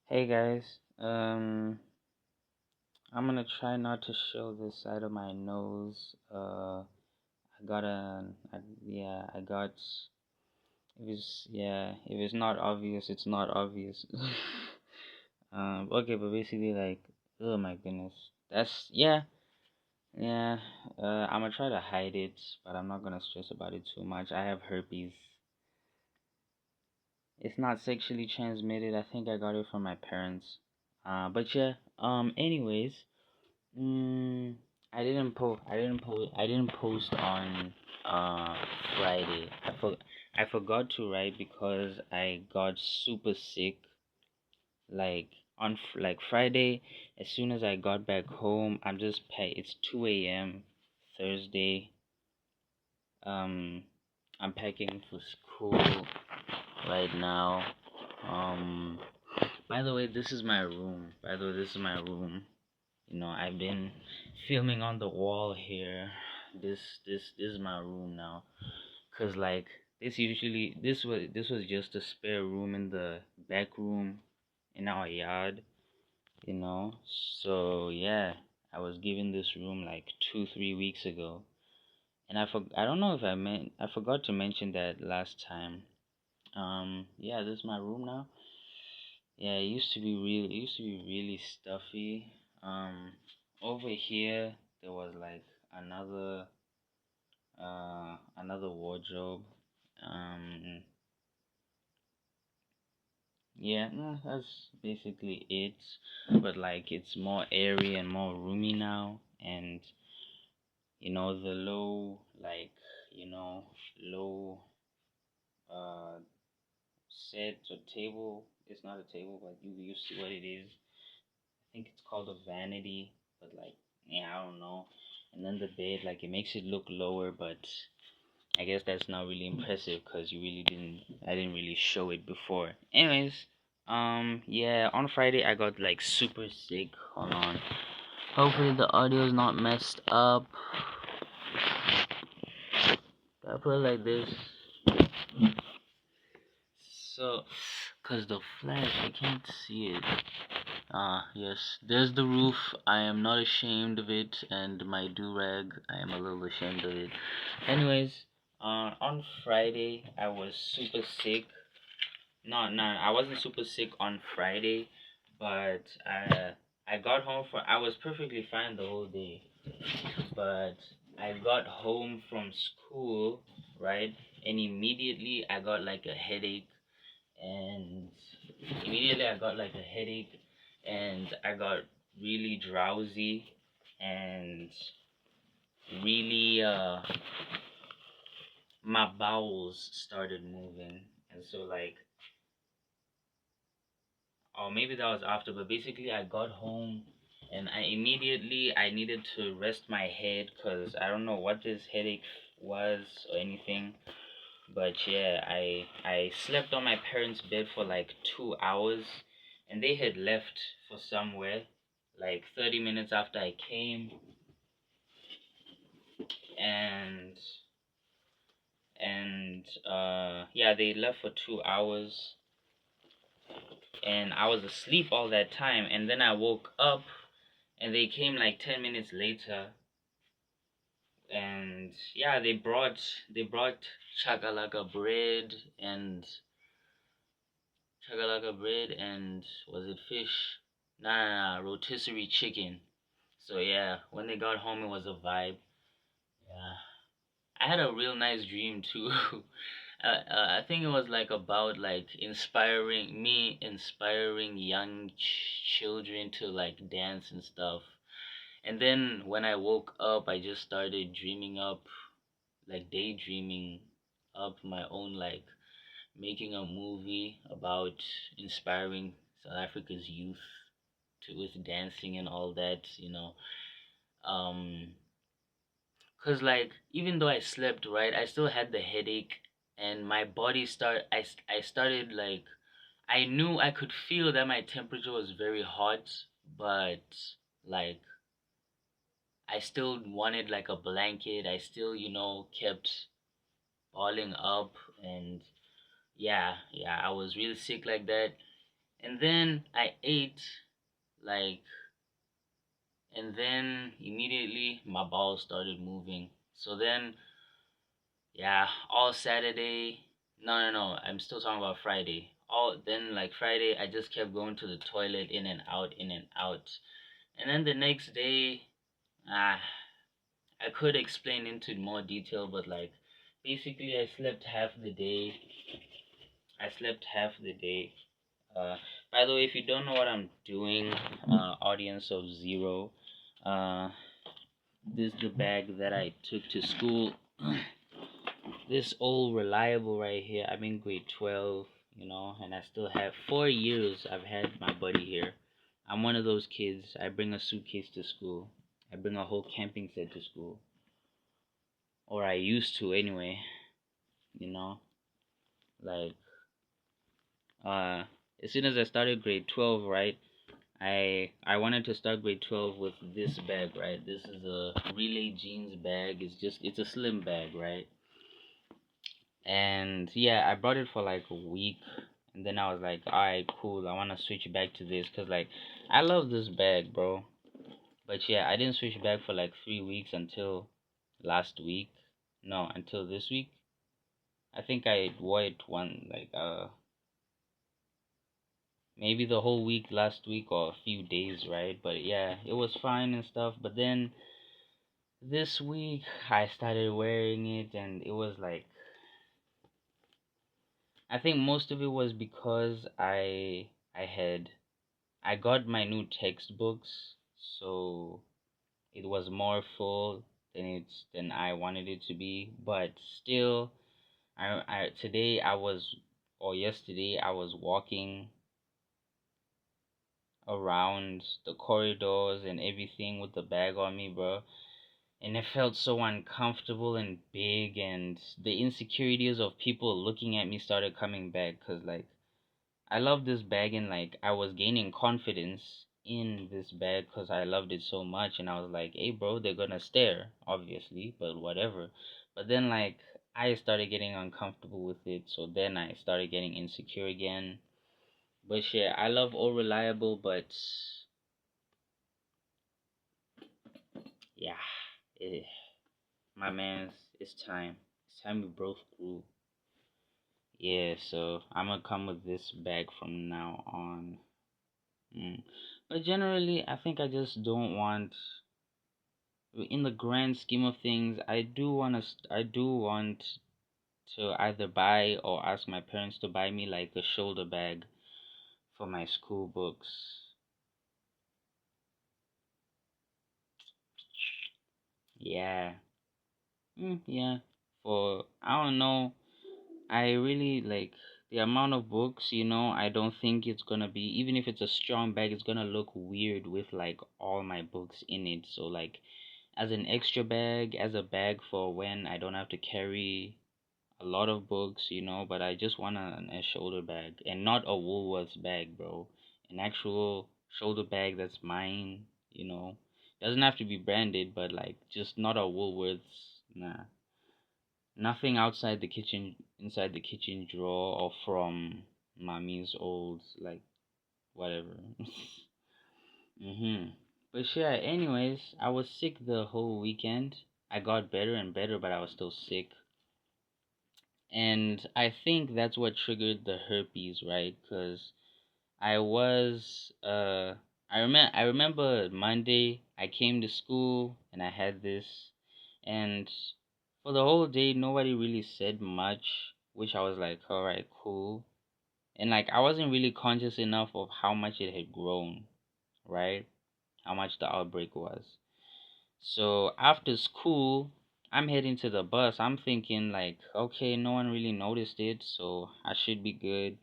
Hey guys, I'm gonna try not to show this side of my nose. I got yeah, I got. If it's not obvious, it's not obvious. Okay, but basically, like, oh my goodness, that's yeah. I'm gonna try to hide it, but I'm not gonna stress about it too much. I have herpes. It's not sexually transmitted. I think I got it from my parents. But yeah. Anyways. Mm, I didn't post on Friday. I forgot to write because I got super sick. Like like Friday, as soon as I got back home, it's 2 a.m. Thursday. Um, I'm packing for school right now. Um, by the way, this is my room. I've been filming on the wall here. This is my room now. Cause like this was just a spare room in the back room in our yard, you know. So yeah, I was given this room like 2 3 weeks ago, and I don't know if I forgot to mention that last time. Yeah, this is my room now. Yeah, it used to be really stuffy. Over here there was like another another wardrobe. Um, yeah, no, that's basically it. But like it's more airy and more roomy now, and the you know, low uh set or table. It's not a table, but you see what it is. I think it's called a vanity, but like, yeah, I don't know. And then the bed, like, it makes it look lower, but I guess that's not really impressive because I didn't really show it before. Anyways, yeah, on Friday I got like super sick. Hold on. Hopefully the audio is not messed up. I put it like this. So, cause the flash, I can't see it. Yes, there's the roof. I am not ashamed of it, and my do rag, I am a little ashamed of it. Anyways, on Friday, I was super sick. No, no, I wasn't super sick on Friday, but I got home I was perfectly fine the whole day, but I got home from school, right, and immediately I got like a headache, and I got really drowsy, and really my bowels started moving, and so like, or maybe that was after, but basically I got home and I needed to rest my head because I don't know what this headache was or anything. But yeah, I slept on my parents' bed for like 2 hours, and they had left for somewhere like 30 minutes after I came, and yeah, they left for 2 hours, and I was asleep all that time, and then I woke up and they came like 10 minutes later, and yeah, they brought chakalaka bread and was it fish? Nah, rotisserie chicken. So yeah, when they got home, it was a vibe. Yeah, I had a real nice dream too. I think it was like about like inspiring young children to like dance and stuff. And then when I woke up, I just started dreaming up, like daydreaming up my own, like making a movie about inspiring South Africa's youth to with dancing and all that. Um, cause like even though I slept right, I still had the headache, and my body I started like I knew I could feel that my temperature was very hot, but like I still wanted like a blanket. I still, kept balling up, and yeah, I was really sick like that. And then I ate, like, and then immediately my balls started moving. So then, yeah, all Saturday. No, no, no. I'm still talking about Friday. All then, like Friday, I just kept going to the toilet, in and out, in and out. And then the next day, ah, I could explain into more detail, but like, basically, I slept half the day. I slept half the day. Uh, by the way, if you don't know what I'm doing, audience of zero, uh, this is the bag that I took to school. This old reliable right here. I'm in grade 12, and I still have 4 years. I've had my buddy here. I'm one of those kids. I bring a suitcase to school. I bring a whole camping set to school, or I used to anyway. You know, like uh, as soon as I started grade 12, right? I wanted to start grade 12 with this bag, right? This is a relay jeans bag. It's a slim bag, right? And yeah, I brought it for like a week, and then I was like, all right, cool. I want to switch back to this because like I love this bag, bro. But yeah, I didn't switch back for like 3 weeks until last week. No, until this week. I think I wore it one like maybe the whole week last week or a few days, right? But yeah, it was fine and stuff. But then this week I started wearing it, and it was like I think most of it was because I got my new textbooks, so it was more full than I wanted it to be. But still, I today I was or yesterday I was walking around the corridors and everything with the bag on me, bro. And it felt so uncomfortable and big, and the insecurities of people looking at me started coming back, because like I love this bag, and like I was gaining confidence in this bag because I loved it so much, and I was like, hey bro, they're gonna stare obviously, but whatever. But then like I started getting uncomfortable with it, so then I started getting insecure again. But yeah, I love all reliable, but yeah, eh, my man's, it's time we broke through. Yeah, so I'm gonna come with this bag from now on. Mm. But generally, I think I just don't want, in the grand scheme of things, I do want to either buy or ask my parents to buy me like a shoulder bag for my school books. Yeah. Yeah. For, I don't know, I really like the amount of books, I don't think it's gonna be, even if it's a strong bag, it's gonna look weird with like all my books in it. So like as an extra bag, as a bag for when I don't have to carry a lot of books, but I just want a shoulder bag, and not a Woolworths bag, bro. An actual shoulder bag that's mine, you know. Doesn't have to be branded, but like just not a Woolworths, nah. Nothing outside the kitchen, inside the kitchen drawer, or from mommy's old, like, whatever. But yeah, anyways, I was sick the whole weekend. I got better and better, but I was still sick. And I think that's what triggered the herpes, right? Because I was, I remember Monday, I came to school and I had this. And for the whole day, nobody really said much, which I was like, all right, cool. And like, I wasn't really conscious enough of how much it had grown, right? How much the outbreak was. So after school, I'm heading to the bus. I'm thinking like, okay, no one really noticed it, so I should be good.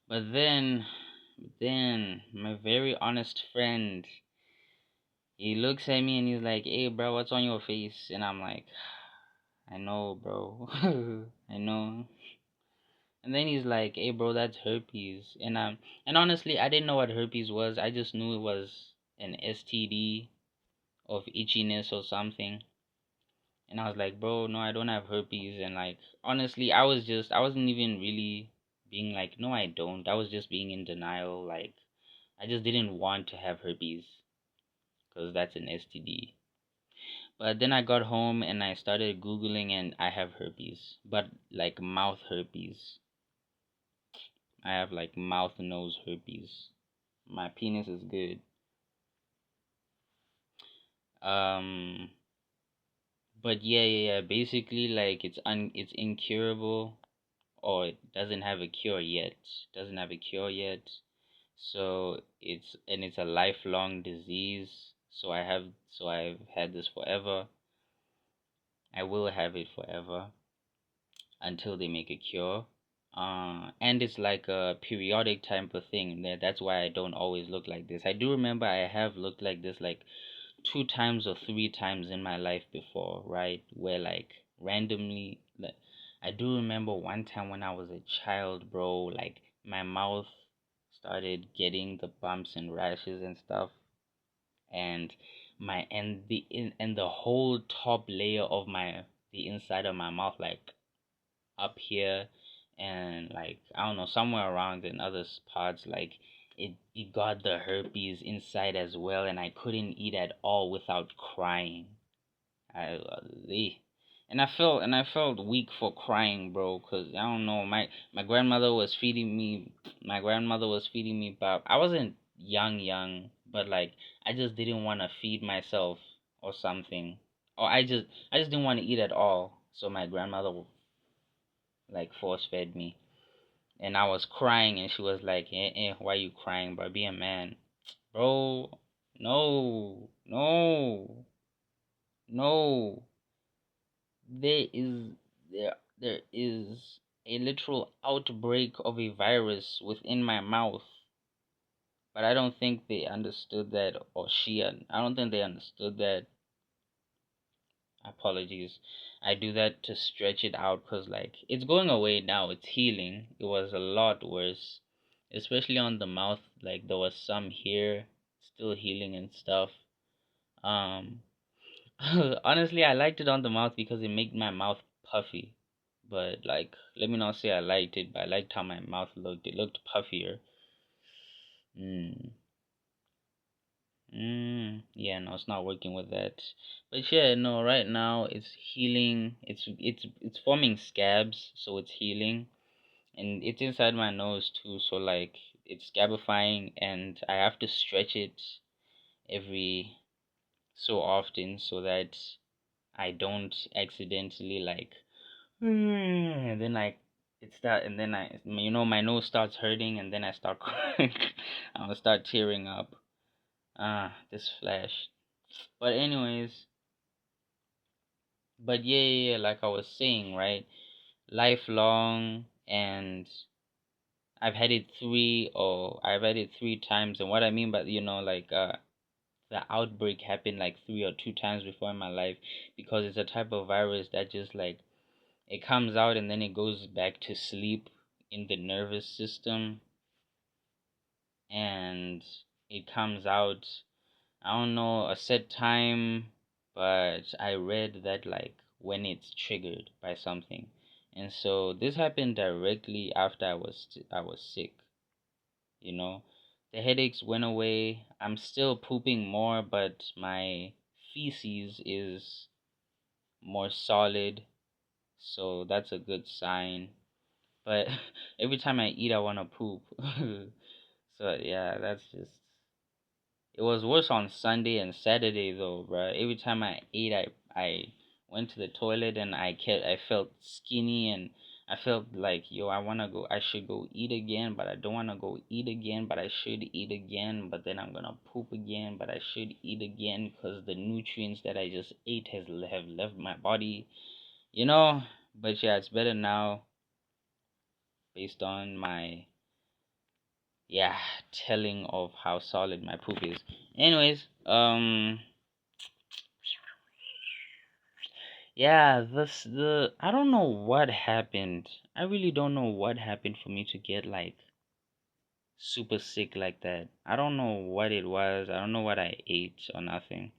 But then my very honest friend, he looks at me and he's like, "Hey, bro, what's on your face?" And I'm like, "I know, bro, I know." And then he's like, "Hey, bro, that's herpes." And honestly, I didn't know what herpes was. I just knew it was an STD of itchiness or something. And I was like, bro, no, I don't have herpes. And like, honestly, I wasn't even really being like, no, I don't. I was just being in denial. Like, I just didn't want to have herpes because that's an STD. But then I got home and I started Googling and I have herpes, but like mouth herpes. I have like mouth nose herpes. My penis is good. Um, but yeah. Basically, like it's incurable, or it doesn't have a cure yet. Doesn't have a cure yet. So it's a lifelong disease. So I've had this forever. I will have it forever until they make a cure. And it's like a periodic type of thing. That's why I don't always look like this. I do remember I have looked like this like two times or three times in my life before, right? Where like randomly, like, I do remember one time when I was a child, bro, like my mouth started getting the bumps and rashes and stuff, and the whole top layer of the inside of my mouth, like up here and like I don't know, somewhere around in other parts, like it got the herpes inside as well, and I couldn't eat at all without crying. I and I felt weak for crying, bro, cause I don't know, my grandmother was feeding me. My grandmother was feeding me, but I wasn't young, but like I just didn't want to feed myself or something, or I just didn't want to eat at all. So my grandmother like force fed me, and I was crying, and she was like, why you crying, bro? Be a man, bro. No, no, no. There is a literal outbreak of a virus within my mouth, but I don't think they understood that, or I don't think they understood that. Apologies. I do that to stretch it out because, like, it's going away now. It's healing. It was a lot worse, especially on the mouth. Like, there was some here still healing and stuff. Um, Honestly, I liked it on the mouth because it made my mouth puffy. But, like, let me not say I liked it, but I liked how my mouth looked. It looked puffier. Mm. Yeah, no, it's not working with that. But yeah, no, right now it's healing. It's forming scabs, so it's healing, and it's inside my nose too. So like it's scabifying, and I have to stretch it every so often so that I don't accidentally like. And then like and then my nose starts hurting, and then I start crying. I'll start tearing up. This flash. But anyways, but yeah, like I was saying, right? Lifelong, and I've had it three times, and what I mean by like the outbreak happened like three or two times before in my life, because it's a type of virus that just like it comes out and then it goes back to sleep in the nervous system, and it comes out, I don't know, a set time, but I read that like when it's triggered by something. And so this happened directly after I was sick, you know. The headaches went away. I'm still pooping more, but my feces is more solid, so that's a good sign. But every time I eat I want to poop. So yeah, that's just it was worse on Sunday and Saturday though, bro. Every time I ate, I went to the toilet and I felt skinny, and I felt like, yo, I should go eat again, but I don't wanna go eat again, but I should eat again, but then I'm gonna poop again, but I should eat again because the nutrients that I just ate have left my body, you know. But yeah, it's better now based on my yeah telling of how solid my poop is. Anyways, yeah, the I don't know what happened. I really don't know what happened for me to get like super sick like that. I don't know what it was. I don't know what I ate or nothing.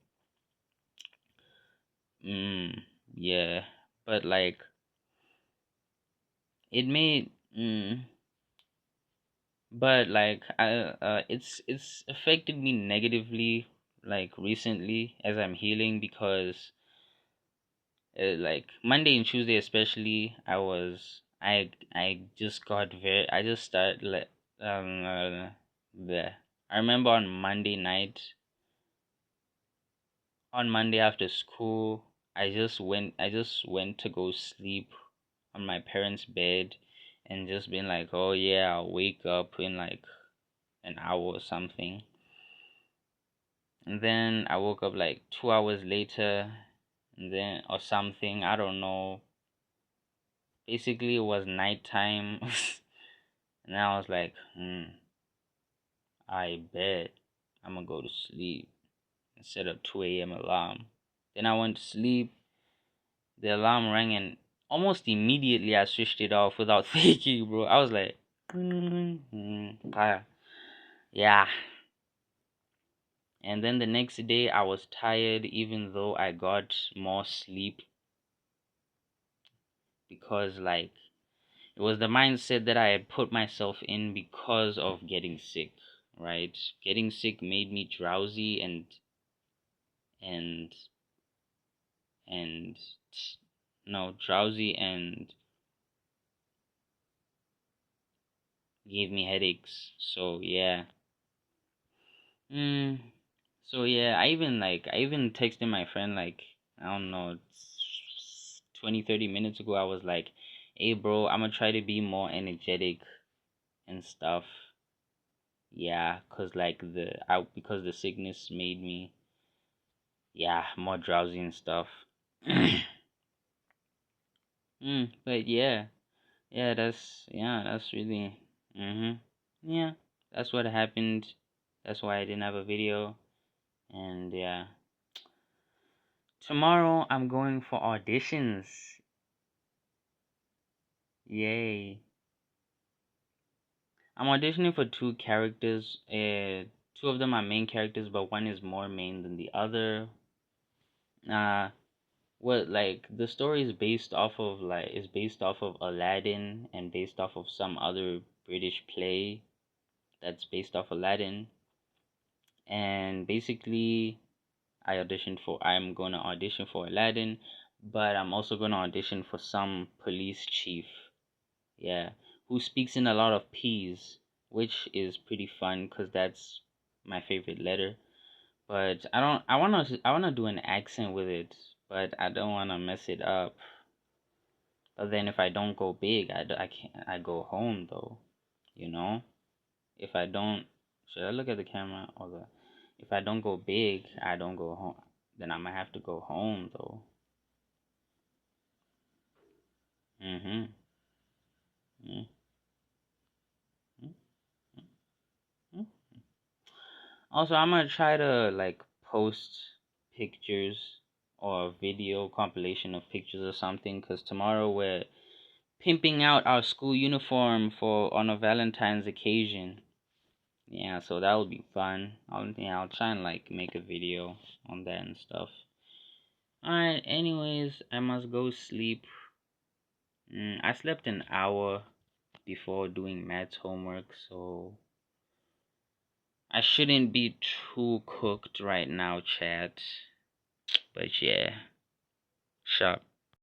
Yeah, but like it made But like it's affected me negatively like recently as I'm healing because like Monday and Tuesday especially I just got very I just started like the I remember on Monday after school I just went to go sleep on my parents' bed and just been like, oh yeah, I'll wake up in like an hour or something. And then I woke up like 2 hours later and then or something, I don't know. Basically it was nighttime. And I was like, I bet I'm gonna go to sleep and set up 2 a.m. alarm. Then I went to sleep. The alarm rang and almost immediately I switched it off without thinking, bro. I was like, yeah. And then the next day I was tired even though I got more sleep because like it was the mindset that I had put myself in because of getting sick, right? Getting sick made me drowsy and and no drowsy and gave me headaches. So yeah. Mm, so yeah, I even texted my friend like I don't know 20-30 minutes ago. I was like, "Hey bro, I'm gonna try to be more energetic and stuff." Yeah, because the sickness made me more drowsy and stuff. But that's really mhm. Yeah, that's what happened. That's why I didn't have a video. And yeah, tomorrow I'm going for auditions. Yay! I'm auditioning for two characters. Two of them are main characters, but one is more main than the other. Uh, what like the story is based off of Aladdin and based off of some other British play that's based off Aladdin. And basically, I'm gonna audition for Aladdin, but I'm also gonna audition for some police chief. Yeah, who speaks in a lot of P's, which is pretty fun because that's my favorite letter. But I don't. I wanna do an accent with it, but I don't wanna mess it up. But then if I don't go big, I can't. I go home though. You know. If I don't, should I look at the camera or the? If I don't go big, I don't go home. Then I might have to go home though. Mhm. Mhm. Mhm. Also, I'm gonna try to like post pictures or video compilation of pictures or something. Cause tomorrow we're pimping out our school uniform for on a Valentine's occasion. Yeah, so that will be fun. I'll try and like make a video on that and stuff. Alright, anyways, I must go sleep. I slept an hour before doing maths homework, so I shouldn't be too cooked right now, chat. But yeah, sharp.